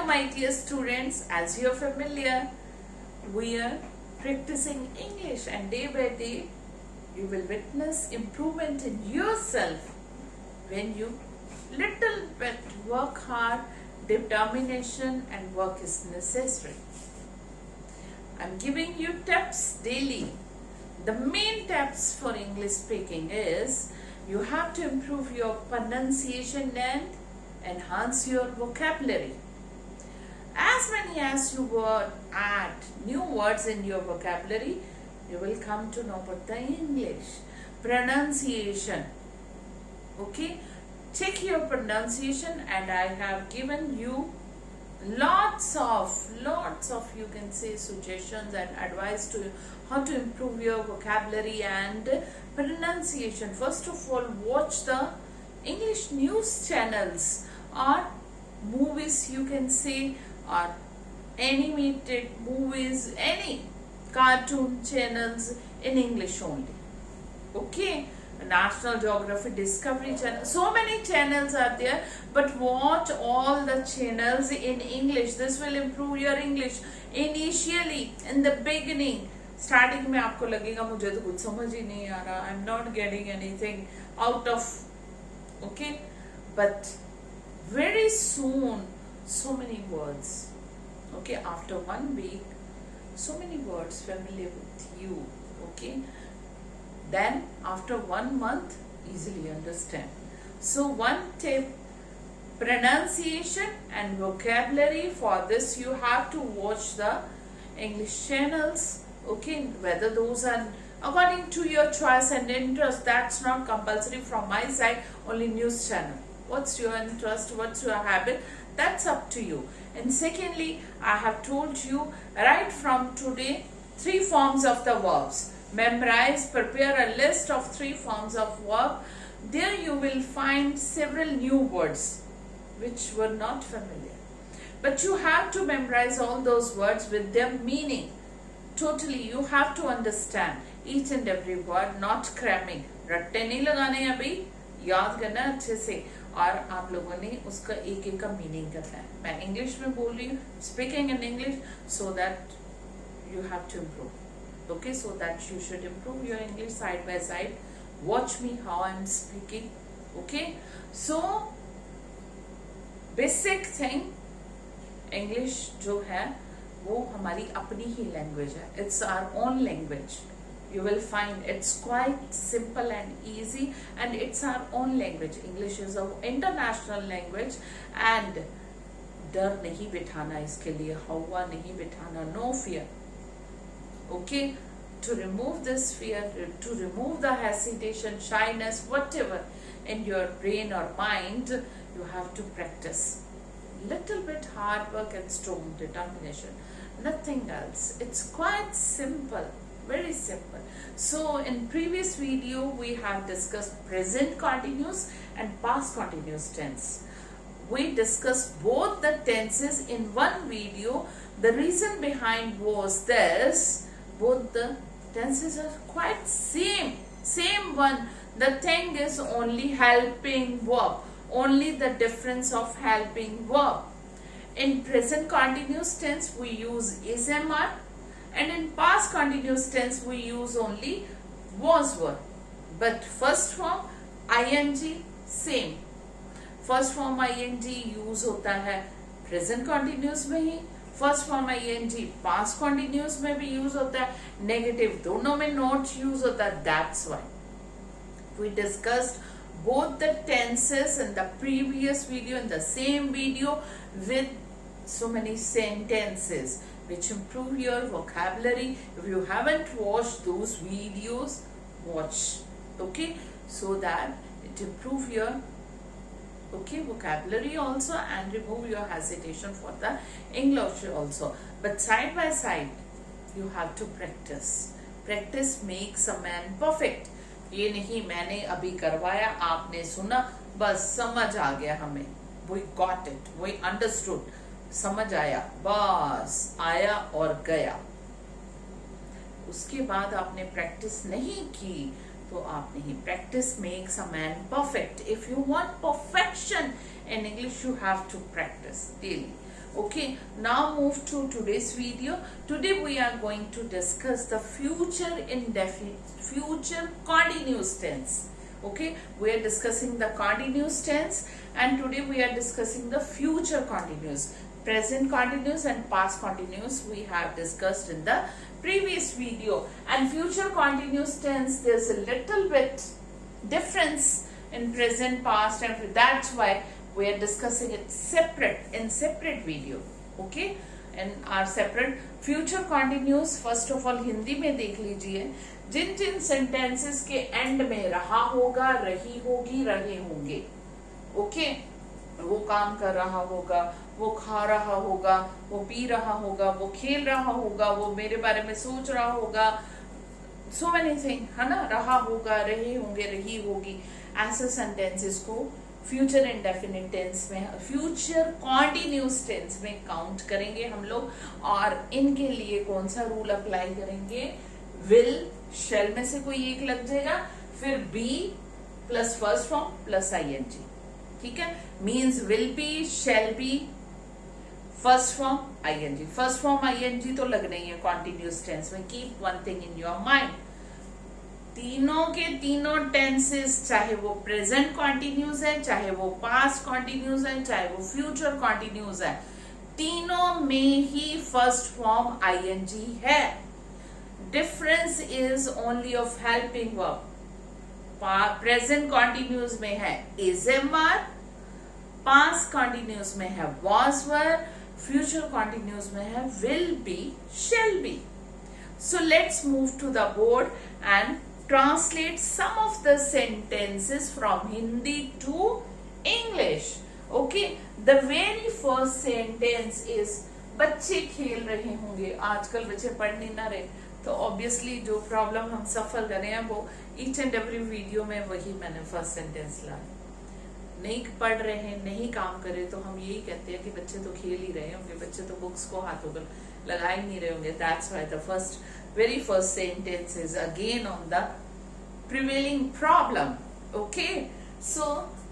my dear students, as you are familiar, we are practicing English, and day by day you will witness improvement in yourself when you little bit work hard. Determination and work is necessary. I'm giving you tips daily. The main tips for English speaking is you have to improve your pronunciation and enhance your vocabulary. As many as you would add new words in your vocabulary, you will come to know about the English pronunciation. Okay, check your pronunciation, and I have given you lots of you can say suggestions and advice to how to improve your vocabulary and pronunciation. First of all, watch the English news channels or movies, you can say, or animated movies, any cartoon channels in English only. Okay, National Geographic, Discovery Channel, so many channels are there, but watch all the channels in English. This will improve your English. Initially, in the beginning, starting में आपको लगेगा मुझे तो कुछ समझ ही नहीं आ रहा, I'm not getting anything out of, okay, but very soon, so many words, okay, after 1 week, so many words familiar with you, okay. Then after 1 month, easily understand. So one tip, pronunciation and vocabulary. For this you have to watch the English channels, okay, whether those are according to your choice and interest. That's not compulsory from my side, only news channel. What's your interest, what's your habit, that's up to you. And secondly, I have told you right from today 3 forms of the verbs. Memorize, prepare a list of 3 forms of verb. There you will find several new words which were not familiar. But you have to memorize all those words with their meaning. Totally, you have to understand each and every word, not cramming. Ratte नहीं लगाने अभी, याद करना अच्छे से, और आप लोगों ने उसका एक एक का मीनिंग करना है. मैं इंग्लिश में बोल रही हूँ, speaking in English, so that you have to improve. Okay, so that you should improve your English side by side. Watch me how I am speaking. Okay, so basic thing, English जो है वो हमारी अपनी ही language है. It's our own language. You will find it's quite simple and easy, and it's our own language. English is an international language, and डर नहीं बिठाना इसके लिए, हवा नहीं बिठाना, no fear. Okay, to remove this fear, to remove the hesitation, shyness, whatever in your brain or mind, you have to practice. Little bit hard work and strong determination, nothing else. It's quite simple, very simple. So in previous video we have discussed present continuous and past continuous tense. We discussed both the tenses in one video. The reason behind was this: both the tenses are quite same one. The thing is only helping verb, only the difference of helping verb. In present continuous tense we use is, am, are, and in past continuous tense we use only was, were. But first form ing same. First form ing use होता है present continuous में ही, first form ing past continuous में भी use होता है, negative दोनों में नॉट यूज होता है. That's why we discussed both the tenses in the previous video, in the same video, with so many sentences which improve your vocabulary. If you haven't watched those videos, watch, okay, so that it improve your vocabulary also and remove your hesitation for the English also. But side by side you have to practice makes a man perfect. ये नहीं मैंने अभी करवाया, आपने सुना, बस समझ आ गया हमें, we got it, we understood, समझ आया, बस आया और गया. उसके बाद आपने प्रैक्टिस नहीं की तो आप नहीं. Practice makes a man perfect. If you want perfection in English, you have to practice daily. Okay, now move to today's video. Today we are going to discuss the future continuous tense. Okay, we are discussing the continuous tense, and today we are discussing the future continuous. Present continuous and past continuous we have discussed in the previous video, and future continuous tense, there's a little bit difference in present, past, and that's why we are discussing it in separate video. Okay, and our separate future continuous. First of all, Hindi में देख लीजिए, जिन जिन sentences के end में रहा होगा, रही होगी, रहे होंगे. ओके, वो काम कर रहा होगा, वो खा रहा होगा, वो पी रहा होगा, वो खेल रहा होगा, वो मेरे बारे में सोच रहा होगा, so many things, है ना. रहा होगा, रहे होंगे, रही होगी, ऐसे sentences को फ्यूचर इंडेफिनिट टेंस में, फ्यूचर कॉन्टिन्यूस टेंस में काउंट करेंगे हम लोग. और इनके लिए कौन सा रूल अप्लाई करेंगे? विल, शेल में से कोई एक लग जाएगा, फिर be plus first form plus ING. ठीक है, means will be, shall be, first form ING. First form ING तो लगना ही है कॉन्टिन्यूस टेंस में. Keep one thing in your mind, तीनों के तीनों टेंसेस, चाहे वो प्रेजेंट कॉन्टिन्यूस है, चाहे वो पास्ट कॉन्टिन्यूस है, चाहे वो फ्यूचर कॉन्टिन्यूस है, तीनों में ही फर्स्ट फॉर्म आईएनजी है. Difference is only of helping verb. Present continuous में है is am are, past continuous में है वॉज वर, फ्यूचर कॉन्टिन्यूस में है will be, shall be. So let's move to the board and translate some of the sentences from Hindi to English. Okay, the very first sentence is बच्चे खेल रहे होंगे. आजकल बच्चे पढ़ नहीं ना रहे, तो ऑब्वियसली जो प्रॉब्लम हम सफर कर रहे हैं वो ईच एंड एवरी वीडियो में वही मैंने फर्स्ट सेंटेंस ला. नहीं पढ़ रहे हैं, नहीं काम कर रहे, तो हम यही कहते हैं कि बच्चे तो खेल ही रहे होंगे, बच्चे तो बुक्स को हाथों पर लगा ही नहीं रहे होंगे. That's why the very first sentence is again on the prevailing problem. Okay, so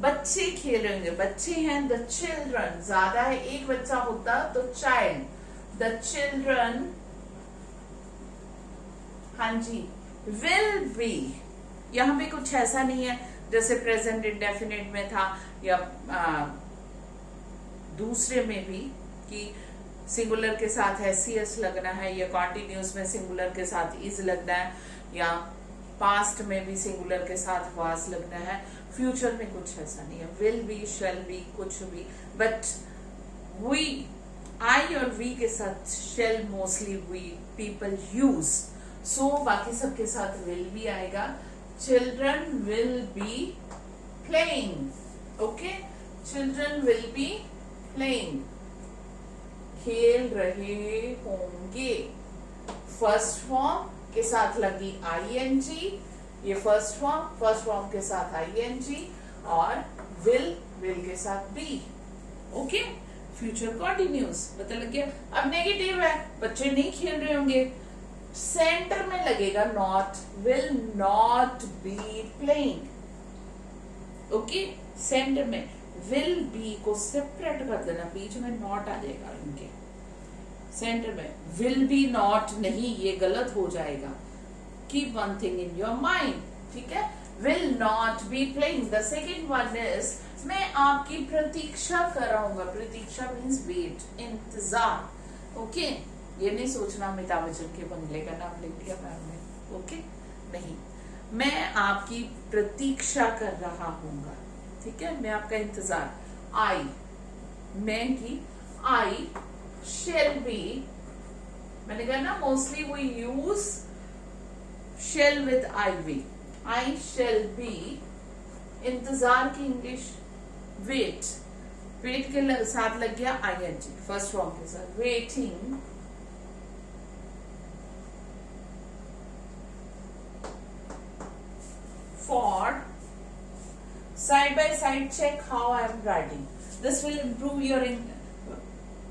बच्चे खेल रहे होंगे, बच्चे हैं the children, ज्यादा है एक बच्चा होता तो child, the children, हाँ जी, will be. यहाँ पे कुछ ऐसा नहीं है जैसे प्रेजेंट इंडेफिनिट में था या दूसरे में भी कि सिंगुलर के साथ एस लगना है, या कॉन्टिन्यूस में सिंगुलर के साथ इज लगना है, या पास्ट में भी सिंगुलर के साथ वाज लगना है. फ्यूचर में कुछ ऐसा नहीं है, विल बी, शेल बी, कुछ भी. बट वी, आई और वी के साथ shall mostly we people use, so बाकी सबके साथ विल भी आएगा. Children will be playing. Okay, children will be playing, खेल रहे होंगे. फर्स्ट फॉर्म के साथ लगी आईएनजी, ये फर्स्ट फॉर्म के साथ आईएनजी, और विल के साथ बी. ओके, फ्यूचर कॉन्टिन्यूस पता लग गया. अब नेगेटिव है, बच्चे नहीं खेल रहे होंगे, सेंटर में लगेगा not, will not be playing. Okay, centre में विल बी को सेपरेट कर देना, बीच में नॉट आ जाएगा इनके. सेंटर में विल बी नॉट नहीं, ये गलत हो जाएगा. Keep one thing in your mind. ठीक है, will not be playing. The second one is मैं आपकी प्रतीक्षा कर रहा हूँ. प्रतीक्षा मीन्स वेट, इंतजार. ओके, ये नहीं सोचना अमिताभ बच्चन के बंगले का नाम लिख दिया मैम ने. ओके, नहीं, मैं आपकी प्रतीक्षा कर रहा हूँगा. ठीक है, मैं आपका इंतजार. आई, मैं की आई शेल बी, मैंने कहा ना mostly we use shall with I we. I shall be, इंतजार की इंग्लिश वेट, वेट के साथ लग गया आईएनजी फर्स्ट फॉर्म के साथ. Waiting for, side by side check how I am writing. This will improve your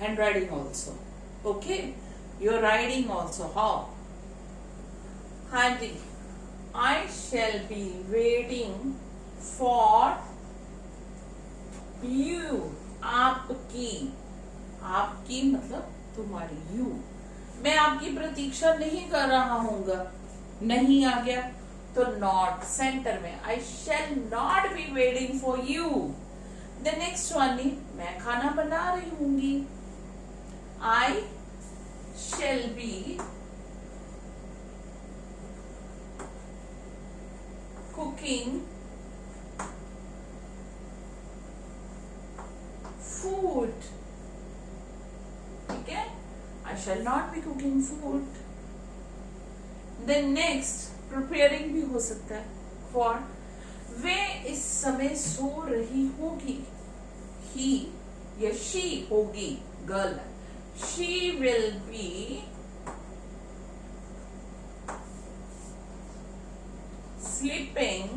handwriting also. Okay, your writing also. How? Handy, I shall be waiting for you. आपकी, आपकी मतलब तुम्हारी, you. मैं आपकी प्रतीक्षा नहीं कर रहा हूँगा, नहीं आ गया तो नॉट सेंटर में, I shall not be waiting for you. The next one, मैं खाना बना रही हूंगी, I shall be cooking food. ठीक है, I shall not be cooking food. Then next, preparing भी हो सकता है for, वे इस समय सो रही होगी, he या she होगी, girl, she will be sleeping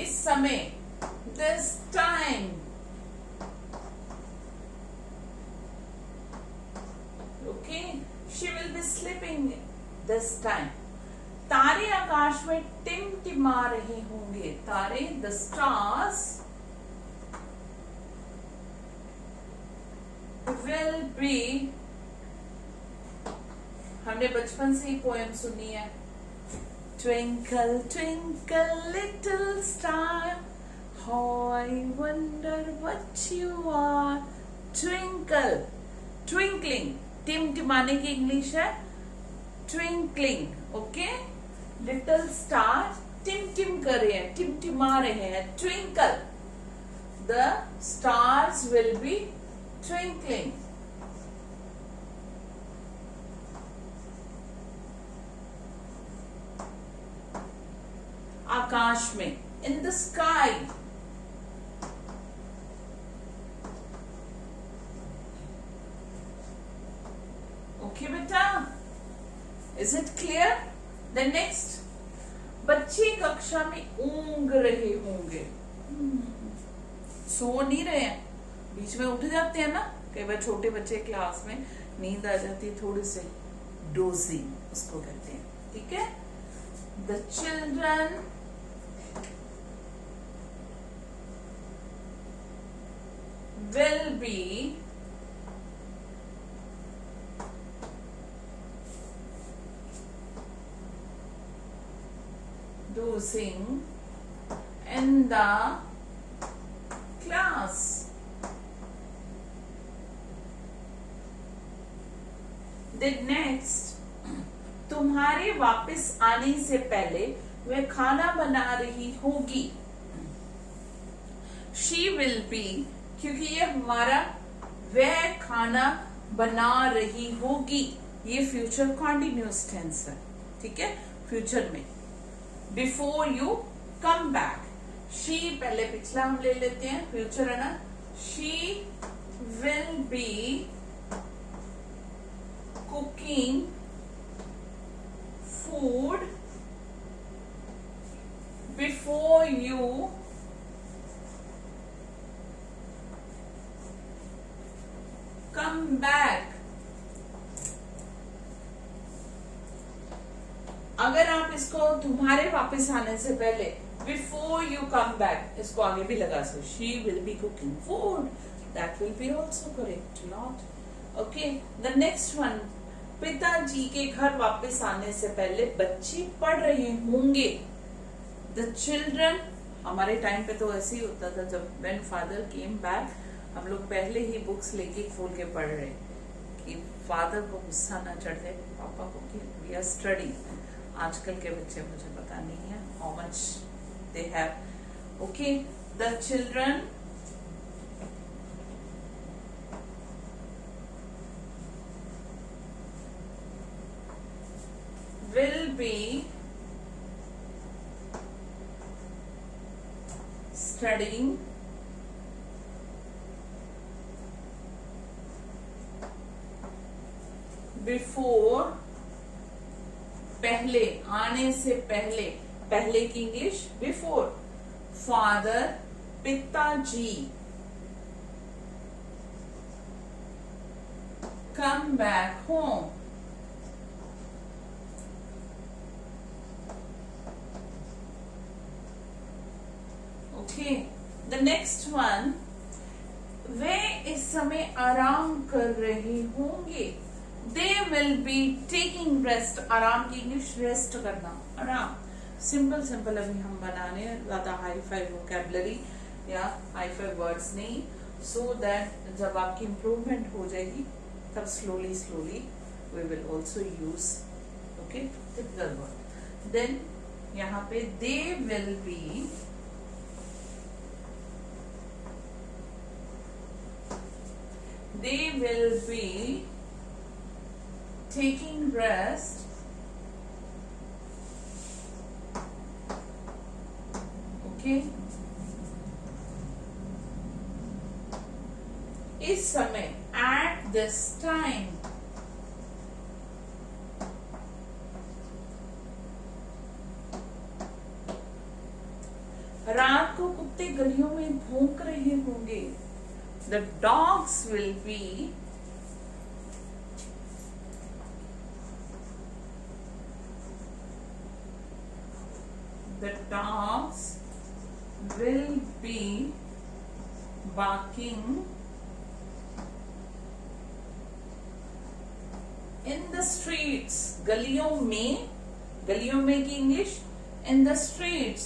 इस समय, this time। Okay, she will be sleeping this time। तारे आकाश में टिमटिमा रहे होंगे, तारे, the stars will be, हमने बचपन से ही पोएम सुनी है, twinkle twinkle little star, how I wonder what you are। twinkle, twinkling, टिमटिमाने की इंग्लिश है ट्विंकलिंग। ओके, लिटिल स्टार टिमटिम कर रहे हैं, टिमटिमा रहे हैं, twinkle, the stars will be twinkling. आकाश में, इन द स्काई। ओके बेटा, is it clear? The next, बच्चे कक्षा में ऊंघ रहे होंगे, सो नहीं रहे हैं, बीच में उठ जाते हैं ना कई बार छोटे बच्चे, क्लास में नींद आ जाती है थोड़ी से, डोजिंग उसको कहते हैं। ठीक है, the children will B dozing in the class। The next, तुम्हारे वापस आने से पहले वह खाना बना रही होगी, she will be, क्योंकि ये हमारा वह खाना बना रही होगी, ये फ्यूचर कॉन्टिन्यूअस टेंस है। ठीक है, फ्यूचर में, before you come back, she पहले पिछला हम ले लेते हैं, फ्यूचर है ना, she will be cooking food before you come back. अगर आप इसको तुम्हारे वापस आने से पहले, बिफोर यू कम बैक, इसको आगे भी लगा सकते, she will be cooking food, that will be also correct, not. Okay, the next one, पिताजी के घर वापस आने से पहले बच्चे पढ़ रहे होंगे, द चिल्ड्रन। हमारे टाइम पे तो ऐसे ही होता था, जब व्हेन फादर केम बैक, हम लोग पहले ही बुक्स लेके खोल के पढ़ रहे कि फादर को गुस्सा ना चढ़े, पापा को, कि वी आर स्टडी। आजकल के बच्चे मुझे पता नहीं है how much they have. Okay, the children will be studying before, पहले, आने से पहले, पहले की इंग्लिश बिफोर, फादर पिताजी come back home। Okay, the next one, वे इस समय आराम कर रहे होंगे। दे विल बी टेकिंग रेस्ट। आराम की इंग्लिश रेस्ट करना, आराम। सिंपल सिंपल अभी हम बनाने, ज्यादा हाई फाई वोकैबुलरी या हाई फाई वर्ड्स नहीं, सो दैट जब आपकी इंप्रूवमेंट हो जाएगी तब slowly slowly we will also use okay typical word. Then यहाँ पे they will be taking rest okay इस समय at this time रात को कुत्ते गलियों में भौंक रहे होंगे। The dogs will be barking in the streets। गलियों में की English in the streets।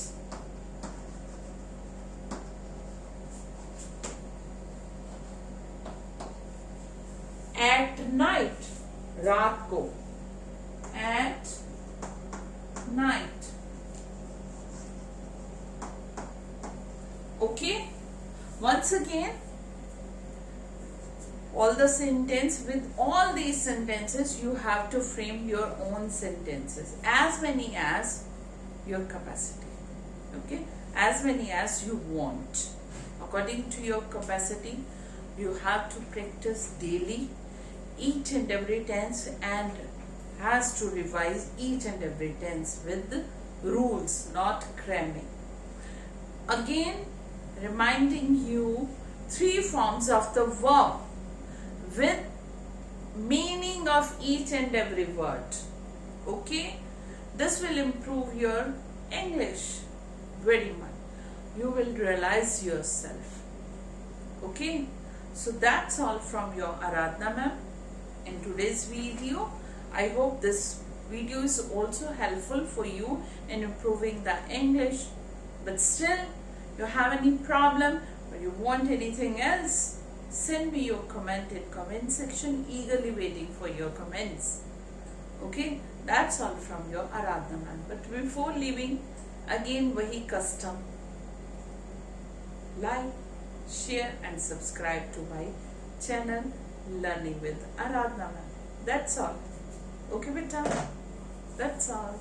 At night, रात को, at night, okay। Once again, all the sentence, with all these sentences you have to frame your own sentences, as many as your capacity, okay, as many as you want, according to your capacity। You have to practice daily each and every tense and has to revise each and every tense with rules, not cramming. Again, reminding you 3 forms of the verb with meaning of each and every word, okay। This will improve your English very much. You will realize yourself, okay। So that's all from your Aradhna ma'am in today's video. I hope this video is also helpful for you in improving the English. But still, you have any problem or you want anything else, send me your comment in comment section. Eagerly waiting for your comments. Okay, that's all from your Aradhna ma'am. But before leaving, again wahi custom. Like, share and subscribe to my channel Learning with Aradhna ma'am. That's all. Okay beta, that's all.